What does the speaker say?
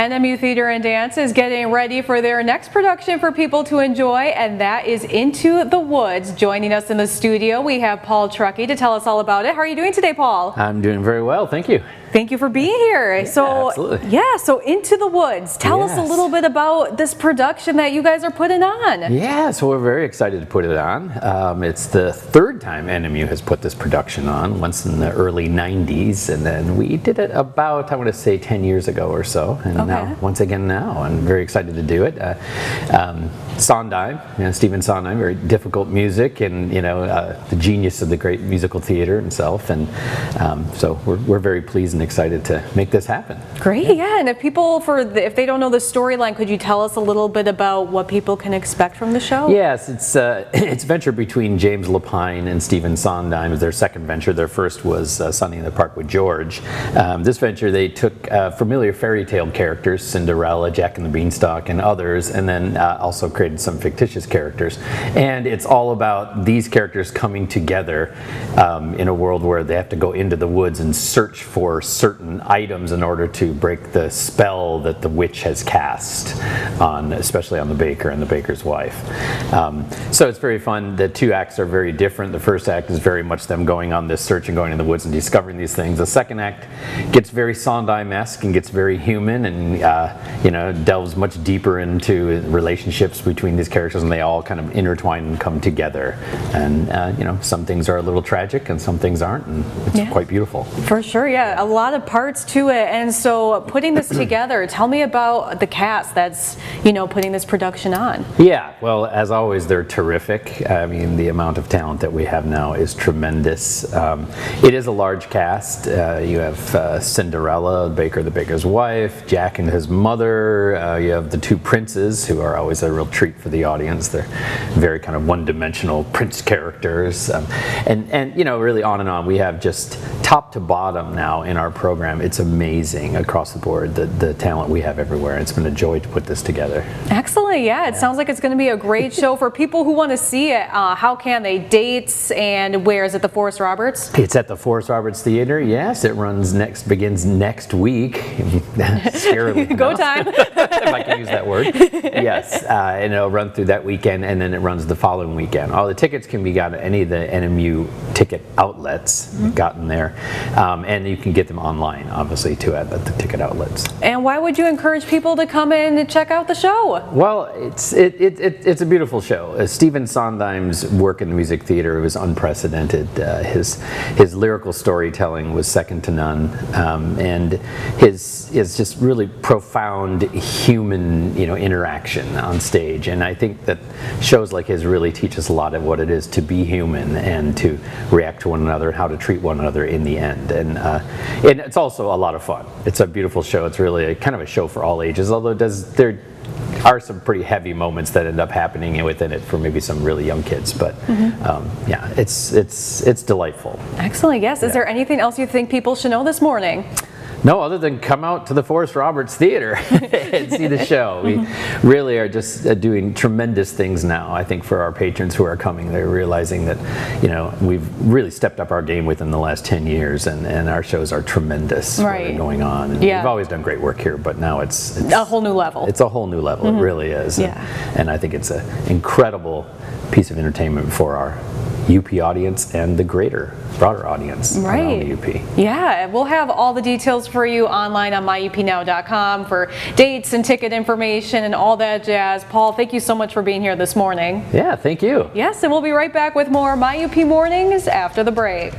NMU Theatre and Dance is getting ready for their next production for people to enjoy, and that is Into the Woods. Joining us in the studio, we have Paul Truckee to tell us all about it. How are you doing today, Paul? I'm doing very well, thank you. Thank you for being here. Absolutely. So Into the Woods. Tell us a little bit about this production that you guys are putting on. Yeah, so we're very excited to put it on. It's the third time NMU has put this production on, once in the early 90s, and then we did it about, I want to say, 10 years ago or so, and now, once again now, I'm very excited to do it. Sondheim, Stephen Sondheim, very difficult music, and the genius of the great musical theater himself, and so we're very pleased and excited to make this happen. Great, yeah. And if people, if they don't know the storyline, could you tell us a little bit about what people can expect from the show? Yes, it's a venture between James Lapine and Stephen Sondheim. It's their second venture. Their first was Sunny in the Park with George. This venture, they took familiar fairy tale characters, Cinderella, Jack and the Beanstalk, and others, and then also created some fictitious characters. And it's all about these characters coming together in a world where they have to go into the woods and search for certain items in order to break the spell that the witch has cast on, especially on the baker and the baker's wife. So it's very fun. The two acts are very different. The first act is very much them going on this search and going in the woods and discovering these things. The second act gets very Sondheim-esque and gets very human, and delves much deeper into relationships between these characters, and they all kind of intertwine and come together. And some things are a little tragic and some things aren't, and it's quite beautiful. For sure, yeah. A lot of parts to it, and so putting this together, tell me about the cast that's putting this production on. Yeah, well, as always, they're terrific. I mean, the amount of talent that we have now is tremendous. It is a large cast. You have Cinderella, the baker's wife, Jack and his mother. You have the two princes, who are always a real treat for the audience. They're very kind of one-dimensional prince characters, and really on and on. We have just top to bottom now in our program. It's amazing across the board, the talent we have everywhere. It's been a joy to put this together. Excellent, yeah. It sounds like it's going to be a great show for people who want to see it. How can they? Dates and where is it? The Forrest Roberts? It's at the Forrest Roberts Theater. Yes, it begins next week. Scarily Go time. If I can use that word. Yes, and it'll run through that weekend, and then it runs the following weekend. All the tickets can be got at any of the NMU ticket outlets. Gotten there, and you can get them online, obviously, too, at the ticket outlets. And why would you encourage people to come in and check out the show? Well, it's a beautiful show. Stephen Sondheim's work in the music theater was unprecedented. His lyrical storytelling was second to none, and his just really profound human interaction on stage. And I think that shows like his really teach us a lot of what it is to be human and to react to one another, how to treat one another in the end. And it's also a lot of fun. It's a beautiful show. It's really kind of a show for all ages, although there are some pretty heavy moments that end up happening within it for maybe some really young kids. But yeah, it's delightful. Excellent. Yes. Is there anything else you think people should know this morning? No, other than come out to the Forrest Roberts Theater and see the show. We really are just doing tremendous things now. I think for our patrons who are coming, they're realizing that we've really stepped up our game within the last 10 years, and our shows are tremendous. Right. Going on. And we've always done great work here, but now it's a whole new level. It's a whole new level. It really is. Yeah. And I think it's an incredible piece of entertainment for our UP audience and the broader audience around the UP. Yeah, we'll have all the details for you online on myupnow.com for dates and ticket information and all that jazz. Paul, thank you so much for being here this morning. Yeah, thank you. Yes, and we'll be right back with more My UP Mornings after the break.